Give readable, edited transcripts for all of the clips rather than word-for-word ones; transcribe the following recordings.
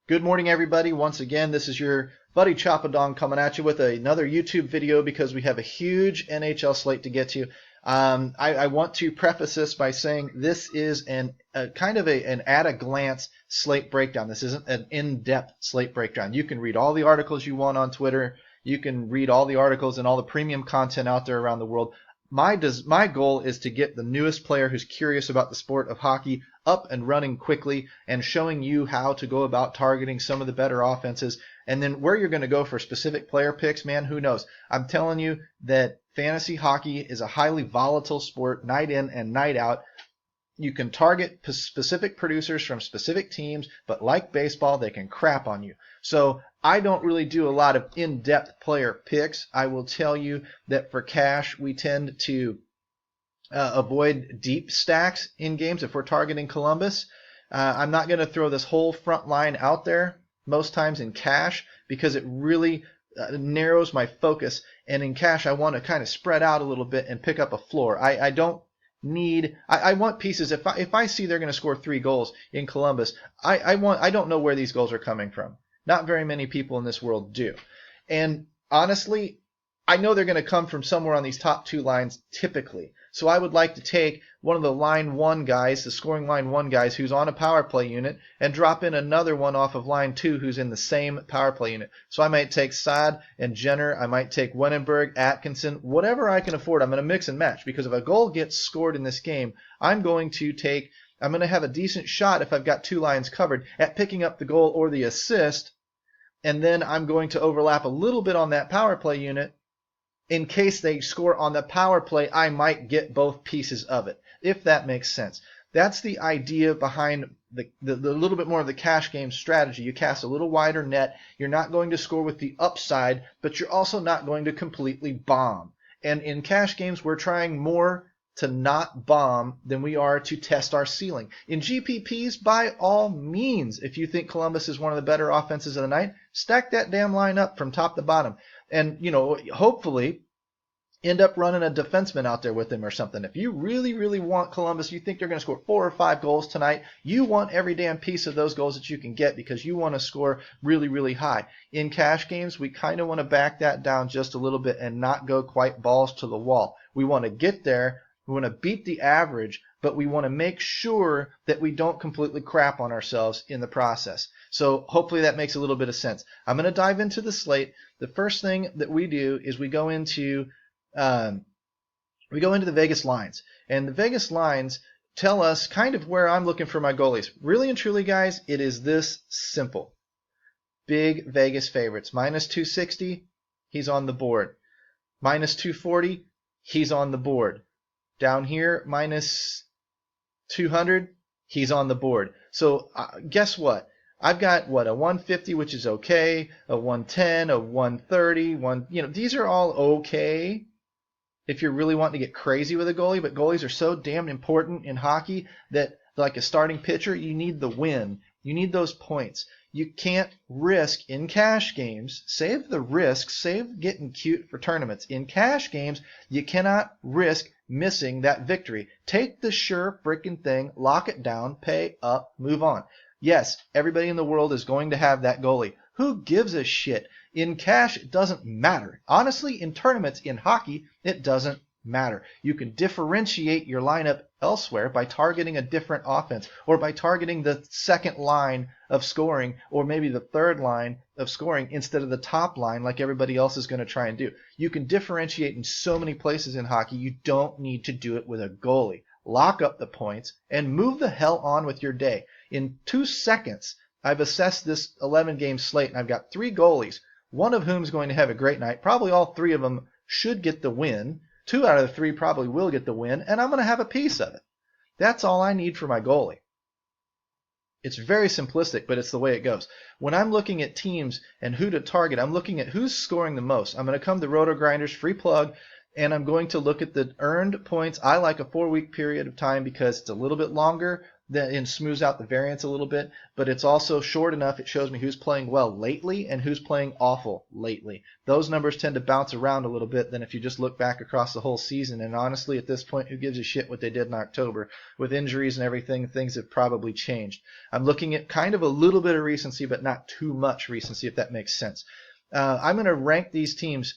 Good morning, everybody. Once again, this is your buddy Chapadong coming at you with another YouTube video because we have a huge NHL slate to get to. I want to preface this by saying this is an at-a-glance slate breakdown. This isn't an in-depth slate breakdown. You can read all the articles you want on Twitter. You can read all the articles and all the premium content out there around the world. My goal is to get the newest player who's curious about the sport of hockey up and running quickly and showing you how to go about targeting some of the better offenses. And then where you're going to go for specific player picks, man, who knows? I'm telling you that fantasy hockey is a highly volatile sport, night in and night out. You can target specific producers from specific teams, but like baseball, they can crap on you. So I don't really do a lot of in-depth player picks. I will tell you that for cash, we tend to avoid deep stacks in games if we're targeting Columbus. I'm not going to throw this whole front line out there most times in cash because it really narrows my focus. And in cash, I want to kind of spread out a little bit and pick up a floor. I don't need. I want pieces. If I see they're going to score 3 goals in Columbus, I don't know where these goals are coming from. Not very many people in this world do. And honestly, I know they're going to come from somewhere on these top 2 lines typically. So I would like to take one of the line 1 guys, the scoring line 1 guys who's on a power play unit, and drop in another one off of line 2 who's in the same power play unit. So I might take Saad and Jenner. I might take Wenenberg, Atkinson, whatever I can afford. I'm going to mix and match because if a goal gets scored in this game, I'm going to have a decent shot if I've got 2 lines covered at picking up the goal or the assist. And then I'm going to overlap a little bit on that power play unit. In case they score on the power play, I might get both pieces of it, if that makes sense. That's the idea behind the little bit more of the cash game strategy. You cast a little wider net. You're not going to score with the upside, but you're also not going to completely bomb. And in cash games, we're trying more to not bomb than we are to test our ceiling. In GPPs, by all means, if you think Columbus is one of the better offenses of the night, stack that damn line up from top to bottom. And, hopefully end up running a defenseman out there with him or something. If you really, really want Columbus, you think they're going to score 4 or 5 goals tonight, you want every damn piece of those goals that you can get because you want to score really, really high. In cash games, we kind of want to back that down just a little bit and not go quite balls to the wall. We want to get there. We want to beat the average, but we want to make sure that we don't completely crap on ourselves in the process. So hopefully that makes a little bit of sense. I'm going to dive into the slate. The first thing that we do is we go into the Vegas lines. And the Vegas lines tell us kind of where I'm looking for my goalies. Really and truly, guys, it is this simple. Big Vegas favorites. Minus 260, he's on the board. Minus 240, he's on the board. Down here, minus 200, he's on the board. So guess what? I've got, a 150, which is okay, a 110, a 130, these are all okay if you're really wanting to get crazy with a goalie, but goalies are so damn important in hockey that, like a starting pitcher, you need the win. You need those points. You can't risk in cash games, save the risk, save getting cute for tournaments. In cash games, you cannot risk missing that victory. Take the sure freaking thing, lock it down, pay up, move on. Yes, everybody in the world is going to have that goalie. Who gives a shit? In cash, it doesn't matter. Honestly, in tournaments, in hockey, it doesn't matter. You can differentiate your lineup elsewhere by targeting a different offense or by targeting the second line of scoring or maybe the third line of scoring instead of the top line like everybody else is going to try and do. You can differentiate in so many places in hockey. You don't need to do it with a goalie. Lock up the points and move the hell on with your day. In 2 seconds, I've assessed this 11-game slate and I've got 3 goalies, one of whom is going to have a great night. Probably all 3 of them should get the win. 2 out of the 3 probably will get the win, and I'm going to have a piece of it. That's all I need for my goalie. It's very simplistic, but it's the way it goes. When I'm looking at teams and who to target, I'm looking at who's scoring the most. I'm going to come to Roto Grinders, free plug, and I'm going to look at the earned points. I like a 4-week period of time because it's a little bit longer and smooths out the variance a little bit, but it's also short enough. It shows me who's playing well lately and who's playing awful lately. Those numbers tend to bounce around a little bit than if you just look back across the whole season. And honestly, at this point, who gives a shit what they did in October? With injuries and everything, things have probably changed. I'm looking at kind of a little bit of recency, but not too much recency, if that makes sense. I'm going to rank these teams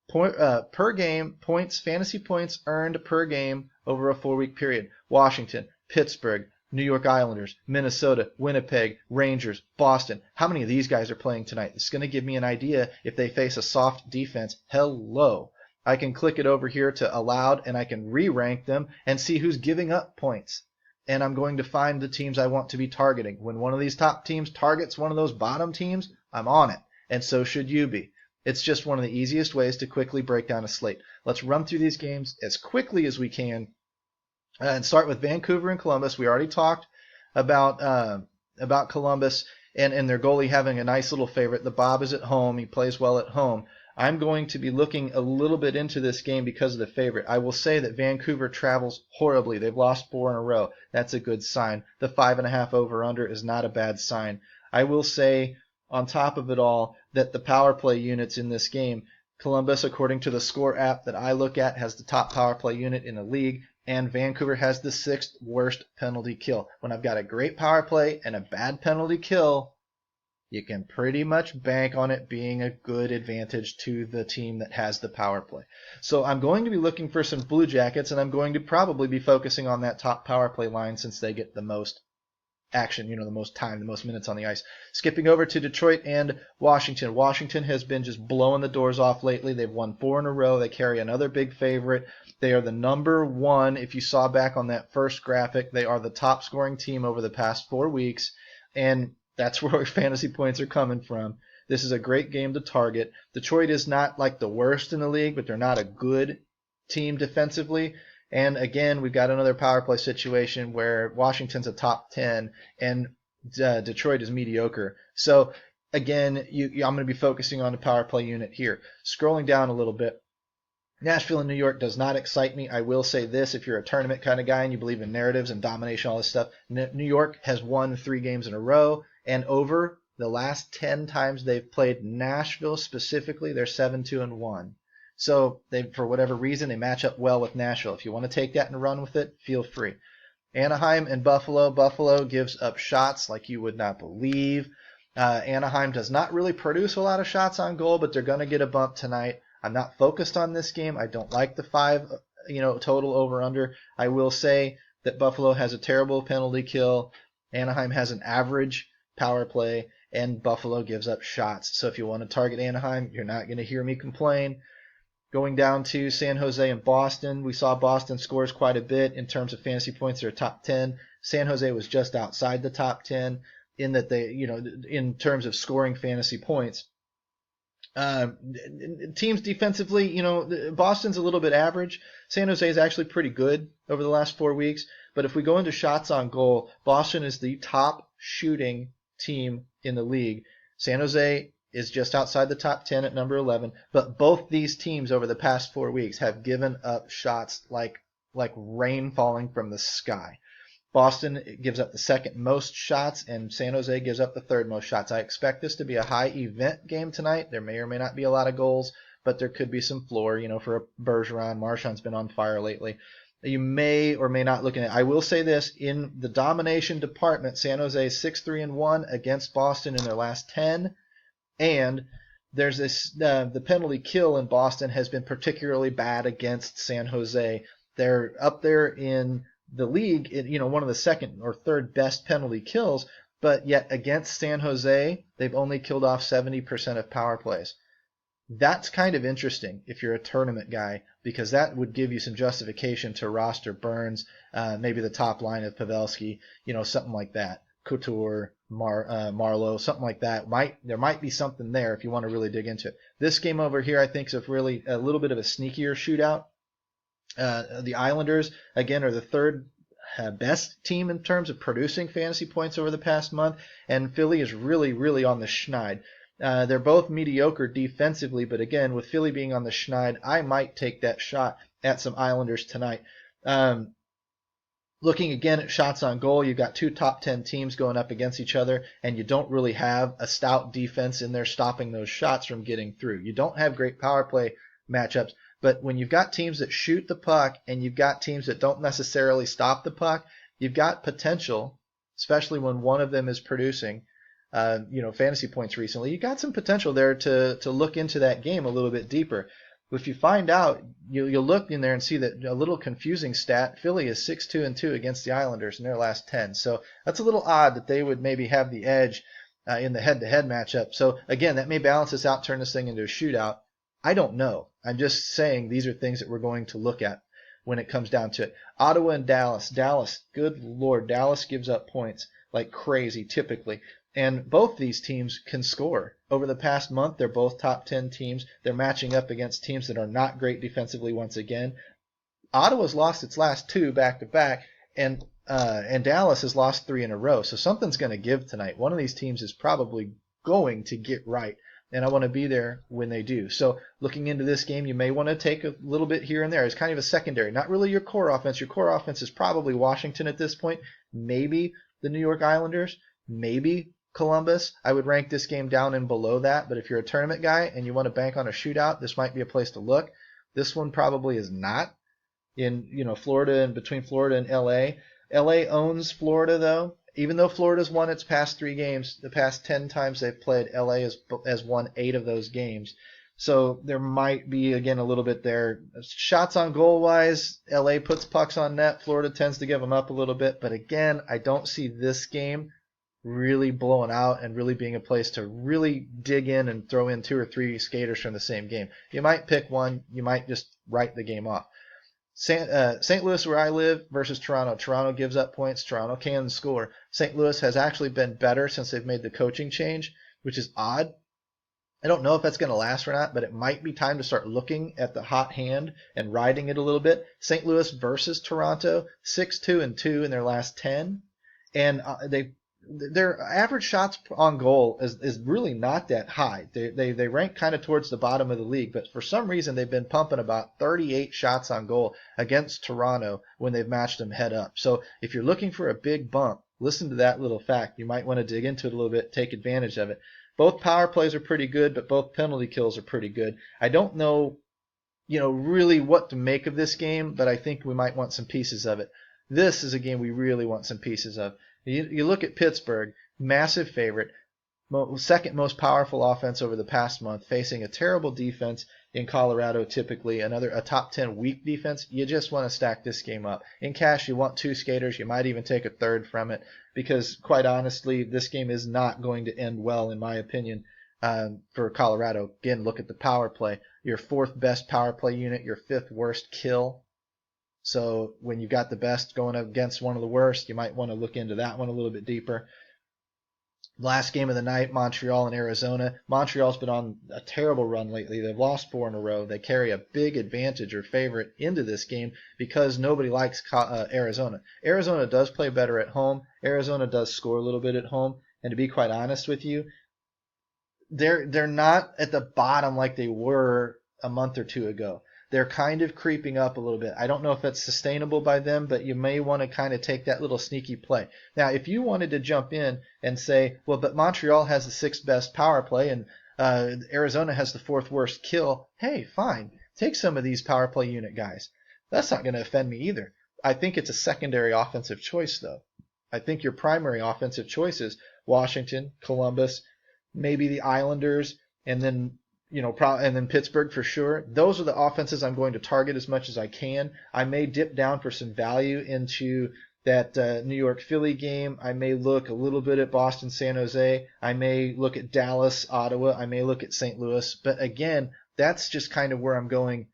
per game, points, fantasy points earned per game over a 4-week period. Washington, Pittsburgh, New York Islanders, Minnesota, Winnipeg, Rangers, Boston. How many of these guys are playing tonight? It's going to give me an idea if they face a soft defense. Hello. I can click it over here to allowed, and I can re-rank them and see who's giving up points. And I'm going to find the teams I want to be targeting. When one of these top teams targets one of those bottom teams, I'm on it. And so should you be. It's just one of the easiest ways to quickly break down a slate. Let's run through these games as quickly as we can. And start with Vancouver and Columbus. We already talked about Columbus and their goalie having a nice little favorite. The Bob is at home. He plays well at home. I'm going to be looking a little bit into this game because of the favorite. I will say that Vancouver travels horribly. They've lost 4 in a row. That's a good sign. The 5.5 over-under is not a bad sign. I will say, on top of it all, that the power play units in this game, Columbus, according to the score app that I look at, has the top power play unit in the league. And Vancouver has the 6th worst penalty kill. When I've got a great power play and a bad penalty kill, you can pretty much bank on it being a good advantage to the team that has the power play. So I'm going to be looking for some Blue Jackets, and I'm going to probably be focusing on that top power play line since they get the most action, the most time, the most minutes on the ice. Skipping over to Detroit and Washington. Washington has been just blowing the doors off lately. They've won 4 in a row. They carry another big favorite. They are the number 1. If you saw back on that first graphic, they are the top scoring team over the past 4 weeks, and that's where fantasy points are coming from. This is a great game to target. Detroit is not like the worst in the league, but they're not a good team defensively. And again, we've got another power play situation where Washington's a top 10 and Detroit is mediocre. So again, I'm going to be focusing on the power play unit here. Scrolling down a little bit, Nashville and New York does not excite me. I will say this, if you're a tournament kind of guy and you believe in narratives and domination, all this stuff, New York has won 3 games in a row, and over the last 10 times they've played Nashville specifically, they're 7-2-1. So they, for whatever reason, they match up well with Nashville. If you want to take that and run with it, feel free. Anaheim and Buffalo. Buffalo gives up shots like you would not believe. Anaheim does not really produce a lot of shots on goal, but they're going to get a bump tonight. I'm not focused on this game. I don't like the 5, total over-under. I will say that Buffalo has a terrible penalty kill. Anaheim has an average power play, and Buffalo gives up shots. So if you want to target Anaheim, you're not going to hear me complain. Going down to San Jose and Boston, we saw Boston scores quite a bit in terms of fantasy points. They're top 10. San Jose was just outside the top 10 in that they, in terms of scoring fantasy points. Teams defensively, Boston's a little bit average. San Jose is actually pretty good over the last 4 weeks. But if we go into shots on goal, Boston is the top shooting team in the league. San Jose is just outside the top 10 at number 11. But both these teams over the past 4 weeks have given up shots like rain falling from the sky. Boston gives up the 2nd most shots, and San Jose gives up the 3rd most shots. I expect this to be a high-event game tonight. There may or may not be a lot of goals, but there could be some floor, for a Bergeron. Marchand's been on fire lately. You may or may not look at it. I will say this, in the domination department, San Jose is 6-3-1 against Boston in their last 10, and there's this the penalty kill in Boston has been particularly bad against San Jose. They're up there in the league, one of the 2nd or 3rd best penalty kills, but yet against San Jose, they've only killed off 70% of power plays. That's kind of interesting if you're a tournament guy, because that would give you some justification to roster Burns, maybe the top line of Pavelski, something like that. Couture, Marlowe, something like that. There might be something there if you want to really dig into it. This game over here, I think, is really a little bit of a sneakier shootout. The Islanders, again, are the 3rd best team in terms of producing fantasy points over the past month, and Philly is really, really on the schneid. They're both mediocre defensively, but again, with Philly being on the schneid, I might take that shot at some Islanders tonight. Looking again at shots on goal, you've got two top 10 teams going up against each other, and you don't really have a stout defense in there stopping those shots from getting through. You don't have great power play matchups, but when you've got teams that shoot the puck and you've got teams that don't necessarily stop the puck, you've got potential, especially when one of them is producing, fantasy points recently. You got some potential there to look into that game a little bit deeper. If you find out, you'll look in there and see that a little confusing stat, Philly is 6-2-2 against the Islanders in their last 10. So that's a little odd that they would maybe have the edge in the head-to-head matchup. So again, that may balance this out, turn this thing into a shootout. I don't know. I'm just saying these are things that we're going to look at when it comes down to it. Ottawa and Dallas. Dallas, good Lord, Dallas gives up points like crazy typically. And both these teams can score. Over the past month, they're both top 10 teams. They're matching up against teams that are not great defensively once again. Ottawa's lost its last two back-to-back, and Dallas has lost 3 in a row. So something's going to give tonight. One of these teams is probably going to get right, and I want to be there when they do. So looking into this game, you may want to take a little bit here and there. It's kind of a secondary, not really your core offense. Your core offense is probably Washington at this point, maybe the New York Islanders, maybe Columbus. I would rank this game down and below that, but if you're a tournament guy and you want to bank on a shootout, this might be a place to look. This one probably is not in Florida and between Florida and LA. LA owns Florida though. Even though Florida's won its past 3 games, the past 10 times they've played, LA has won 8 of those games. So there might be, again, a little bit there. Shots on goal wise, LA puts pucks on net. Florida tends to give them up a little bit. But again, I don't see this game really blowing out and really being a place to really dig in and throw in 2 or 3 skaters from the same game. You might pick one. You might just write the game off. St. Louis, where I live, versus Toronto. Toronto gives up points. Toronto can score. St. Louis has actually been better since they've made the coaching change, which is odd. I don't know if that's going to last or not, but it might be time to start looking at the hot hand and riding it a little bit. St. Louis versus Toronto, 6-2-2 in their last 10. And their average shots on goal is really not that high. They rank kind of towards the bottom of the league, but for some reason they've been pumping about 38 shots on goal against Toronto when they've matched them head up. So if you're looking for a big bump, listen to that little fact. You might want to dig into it a little bit, take advantage of it. Both power plays are pretty good, but both penalty kills are pretty good. I don't know, really what to make of this game, but I think we might want some pieces of it. This is a game we really want some pieces of. You look at Pittsburgh, massive favorite, second most powerful offense over the past month, facing a terrible defense in Colorado, typically a top 10 weak defense. You just want to stack this game up. In cash, you want 2 skaters. You might even take a third from it because, quite honestly, this game is not going to end well, in my opinion, for Colorado. Again, look at the power play. Your 4th best power play unit, your 5th worst kill. So when you've got the best going against one of the worst, you might want to look into that one a little bit deeper. Last game of the night, Montreal and Arizona. Montreal's been on a terrible run lately. They've lost 4 in a row. They carry a big advantage or favorite into this game because nobody likes Arizona. Arizona does play better at home. Arizona does score a little bit at home. And to be quite honest with you, they're not at the bottom like they were a month or 2 ago. They're kind of creeping up a little bit. I don't know if that's sustainable by them, but you may want to kind of take that little sneaky play. Now, if you wanted to jump in and say, well, but Montreal has the 6th best power play and Arizona has the 4th worst kill, hey, fine. Take some of these power play unit guys. That's not going to offend me either. I think it's a secondary offensive choice, though. I think your primary offensive choice is Washington, Columbus, maybe the Islanders, and then and then Pittsburgh for sure. Those are the offenses I'm going to target as much as I can. I may dip down for some value into that New York Philly game. I may look a little bit at Boston, San Jose. I may look at Dallas, Ottawa. I may look at St. Louis. But again, that's just kind of where I'm going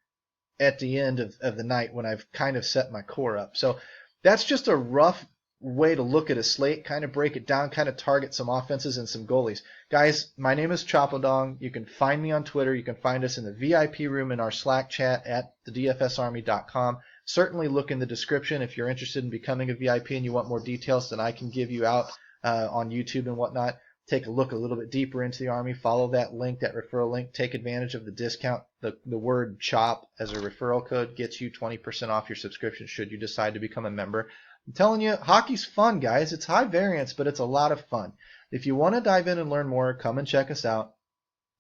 at the end of the night when I've kind of set my core up. So that's just a rough way to look at a slate, kind of break it down, kind of target some offenses and some goalies. Guys, my name is Chapadong. You can find me on Twitter. You can find us in the VIP room in our Slack chat at thedfsarmy.com. Certainly look in the description if you're interested in becoming a VIP and you want more details than I can give you out on YouTube and whatnot. Take a look a little bit deeper into the Army. Follow that link, that referral link. Take advantage of the discount. The word CHOP as a referral code gets you 20% off your subscription should you decide to become a member. I'm telling you, hockey's fun, guys. It's high variance, but it's a lot of fun. If you want to dive in and learn more, come and check us out.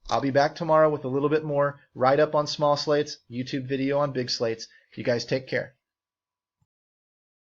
I'll be back tomorrow with a little bit more write-up on small slates, YouTube video on big slates. You guys take care.